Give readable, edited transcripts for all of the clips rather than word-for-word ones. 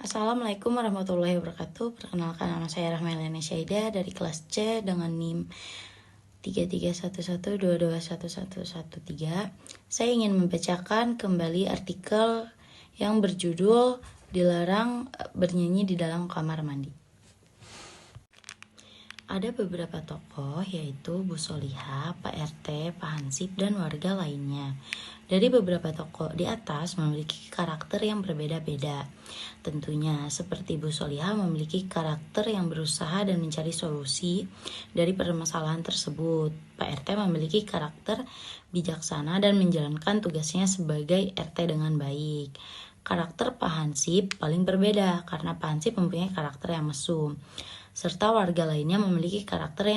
Assalamualaikum warahmatullahi wabarakatuh. Perkenalkan, nama saya Rahmailani Syaida dari kelas C dengan NIM 3311221113. Saya ingin membacakan kembali artikel yang berjudul "Dilarang bernyanyi di dalam kamar mandi". Ada beberapa tokoh, yaitu Bu Solihah, Pak RT, Pak Hansip, dan warga lainnya. Dari beberapa tokoh di atas memiliki karakter yang berbeda-beda. Tentunya, seperti Bu Solihah memiliki karakter yang berusaha dan mencari solusi dari permasalahan tersebut. Pak RT memiliki karakter bijaksana dan menjalankan tugasnya sebagai RT dengan baik. Karakter Pak Hansip paling berbeda karena Pak Hansip mempunyai karakter yang mesum, serta warga lainnya memiliki karakter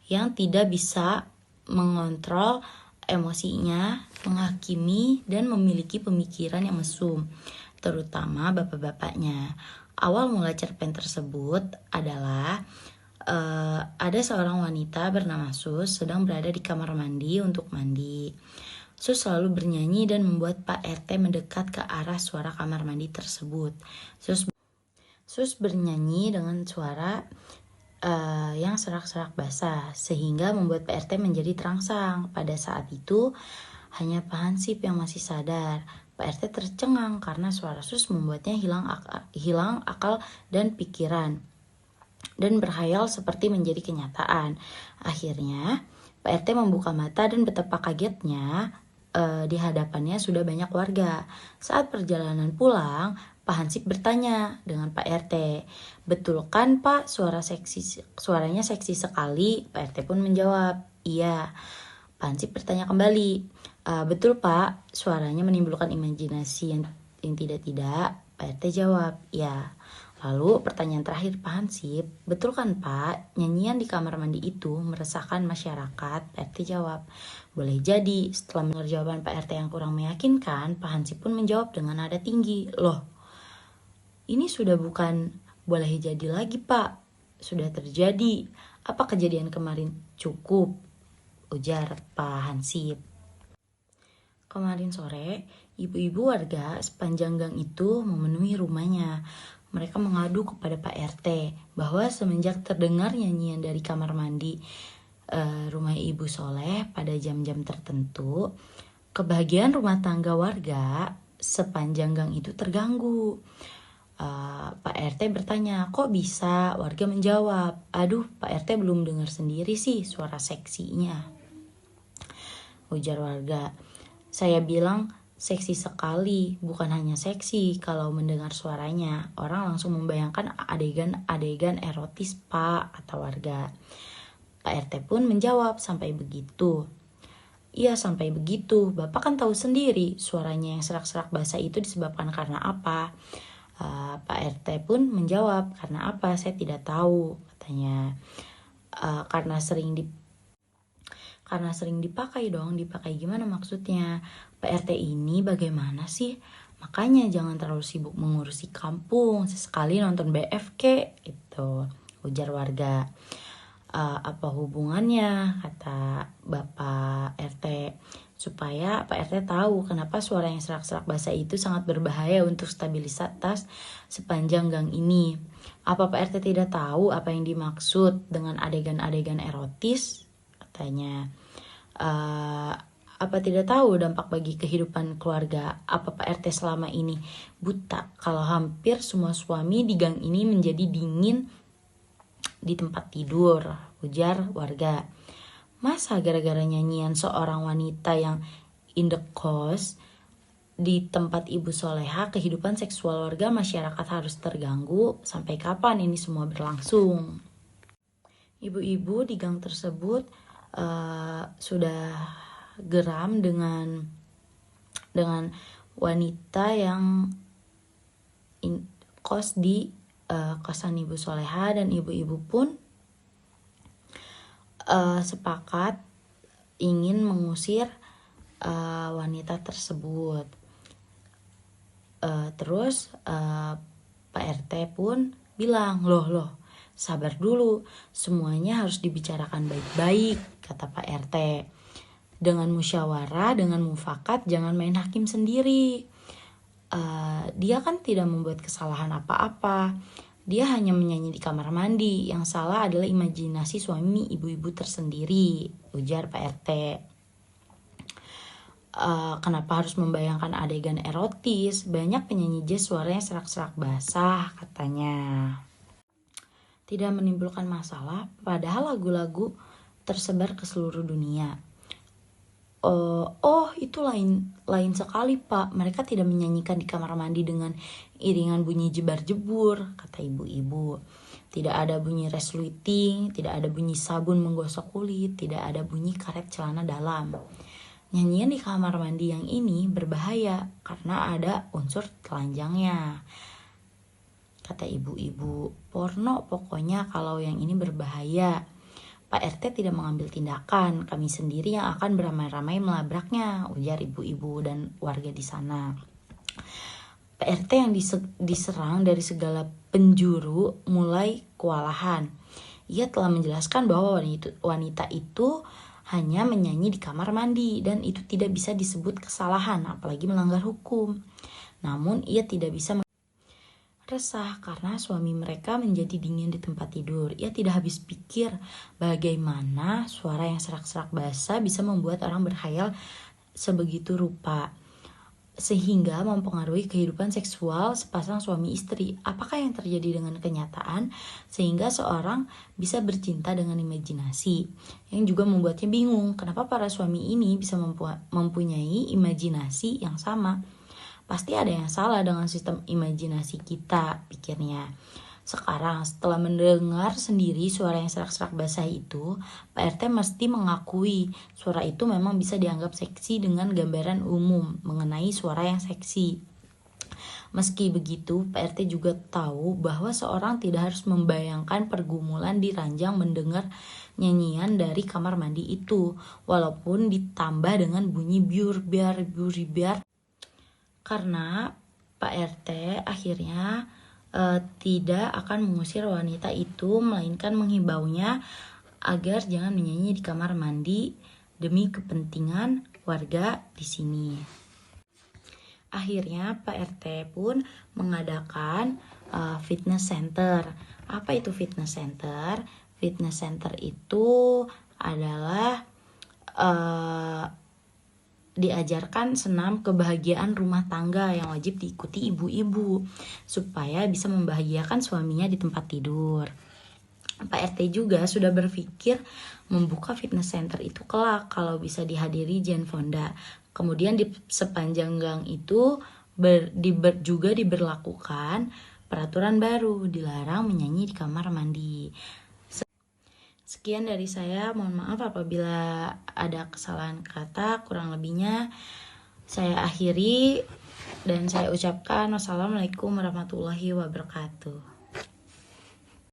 yang tidak bisa mengontrol emosinya, menghakimi, dan memiliki pemikiran yang mesum, terutama bapak-bapaknya. Awal mula cerpen tersebut adalah ada seorang wanita bernama Sus sedang berada di kamar mandi untuk mandi. Sus selalu bernyanyi dan membuat Pak RT mendekat ke arah suara kamar mandi tersebut. Sus bernyanyi dengan suara yang serak-serak basah, sehingga membuat Pak RT menjadi terangsang. Pada saat itu, hanya Pak Hansip yang masih sadar. Pak RT tercengang karena suara Sus membuatnya hilang akal dan pikiran, dan berhayal seperti menjadi kenyataan. Akhirnya, Pak RT membuka mata dan betapa kagetnya di hadapannya sudah banyak warga. Saat perjalanan pulang, Pak Hansip bertanya dengan Pak RT, "Betul kan Pak, suaranya seksi sekali?" Pak RT pun menjawab, "Iya." Pak Hansip bertanya kembali, "Betul Pak, suaranya menimbulkan imajinasi yang tidak-tidak?" Pak RT jawab, "Ya." Lalu pertanyaan terakhir Pak Hansip, "Betul kan Pak, nyanyian di kamar mandi itu meresahkan masyarakat?" Pak RT jawab, "Boleh jadi." Setelah mendengar jawaban Pak RT yang kurang meyakinkan, Pak Hansip pun menjawab dengan nada tinggi, "Loh, ini sudah bukan boleh jadi lagi Pak, sudah terjadi. Apa kejadian kemarin cukup?" ujar Pak Hansip. Kemarin sore, ibu-ibu warga sepanjang gang itu memenuhi rumahnya. Mereka mengadu kepada Pak RT bahwa semenjak terdengar nyanyian dari kamar mandi rumah Ibu Soleh pada jam-jam tertentu, kebahagiaan rumah tangga warga sepanjang gang itu terganggu. Pak RT bertanya, "Kok bisa?" Warga menjawab, "Aduh, Pak RT belum dengar sendiri sih suara seksinya," ujar warga. "Saya bilang seksi sekali, bukan hanya seksi. Kalau mendengar suaranya, orang langsung membayangkan adegan-adegan erotis Pak," kata warga. Pak RT pun menjawab, "Sampai begitu." "Iya, sampai begitu. Bapak kan tahu sendiri suaranya yang serak-serak basah itu disebabkan karena apa?" Pak RT pun menjawab, "Karena apa? Saya tidak tahu," katanya. Karena sering dipakai dong." "Dipakai gimana maksudnya?" "Pak RT ini bagaimana sih? Makanya jangan terlalu sibuk mengurusi kampung, sesekali nonton BFK," itu ujar warga. "Apa hubungannya?" kata Bapak RT. Supaya Pak RT tahu kenapa suara yang serak-serak basah itu sangat berbahaya untuk stabilitas sepanjang gang ini. "Apa Pak RT tidak tahu apa yang dimaksud dengan adegan-adegan erotis?" katanya. "Apa tidak tahu dampak bagi kehidupan keluarga? Apa Pak RT selama ini buta kalau hampir semua suami di gang ini menjadi dingin di tempat tidur?" ujar warga. "Masa gara-gara nyanyian seorang wanita yang in the coast di tempat Ibu Soleha, kehidupan seksual warga masyarakat harus terganggu? Sampai kapan ini semua berlangsung?" Ibu-ibu di gang tersebut sudah geram dengan wanita yang kos di kosan Ibu Soleha, dan ibu-ibu pun sepakat ingin mengusir wanita tersebut. Terus Pak RT pun bilang, loh, sabar dulu, semuanya harus dibicarakan baik-baik," kata Pak RT. "Dengan musyawarah, dengan mufakat, jangan main hakim sendiri. Dia kan tidak membuat kesalahan apa-apa. Dia hanya menyanyi di kamar mandi. Yang salah adalah imajinasi suami ibu-ibu tersendiri, ujar Pak RT. Kenapa harus membayangkan adegan erotis? Banyak penyanyi jazz suaranya serak-serak basah, katanya. Tidak menimbulkan masalah, padahal lagu-lagu tersebar ke seluruh dunia. Oh, itu lain sekali, Pak. Mereka tidak menyanyikan di kamar mandi dengan iringan bunyi jebar-jebur, kata ibu-ibu. Tidak ada bunyi resluting, tidak ada bunyi sabun menggosok kulit, tidak ada bunyi karet celana dalam. Nyanyian di kamar mandi yang ini berbahaya karena ada unsur telanjangnya, kata ibu-ibu. Porno pokoknya kalau yang ini berbahaya. Pak RT tidak mengambil tindakan, kami sendiri yang akan beramai-ramai melabraknya, ujar ibu-ibu dan warga di sana. Pak RT yang diserang dari segala penjuru mulai kewalahan. Ia telah menjelaskan bahwa wanita itu hanya menyanyi di kamar mandi dan itu tidak bisa disebut kesalahan, apalagi melanggar hukum. Namun ia tidak bisa resah karena suami mereka menjadi dingin di tempat tidur. Ia tidak habis pikir bagaimana suara yang serak-serak basah bisa membuat orang berkhayal sebegitu rupa, sehingga mempengaruhi kehidupan seksual sepasang suami istri. Apakah yang terjadi dengan kenyataan sehingga seorang bisa bercinta dengan imajinasi? Yang juga membuatnya bingung, kenapa para suami ini bisa mempunyai imajinasi yang sama? Pasti ada yang salah dengan sistem imajinasi kita, pikirnya. Sekarang setelah mendengar sendiri suara yang serak-serak basah itu, Pak RT mesti mengakui suara itu memang bisa dianggap seksi dengan gambaran umum mengenai suara yang seksi. Meski begitu, Pak RT juga tahu bahwa seorang tidak harus membayangkan pergumulan di ranjang mendengar nyanyian dari kamar mandi itu, walaupun ditambah dengan bunyi biar karena Pak RT akhirnya tidak akan mengusir wanita itu, melainkan menghimbaunya agar jangan menyanyi di kamar mandi demi kepentingan warga di sini. Akhirnya Pak RT pun mengadakan fitness center. Apa itu fitness center? Fitness center itu adalah diajarkan senam kebahagiaan rumah tangga yang wajib diikuti ibu-ibu supaya bisa membahagiakan suaminya di tempat tidur. Pak RT juga sudah berpikir membuka fitness center itu kelak kalau bisa dihadiri Jane Fonda. Kemudian di sepanjang gang itu juga diberlakukan peraturan baru, dilarang menyanyi di kamar mandi. Sekian dari saya, mohon maaf apabila ada kesalahan kata, kurang lebihnya saya akhiri dan saya ucapkan wassalamualaikum warahmatullahi wabarakatuh.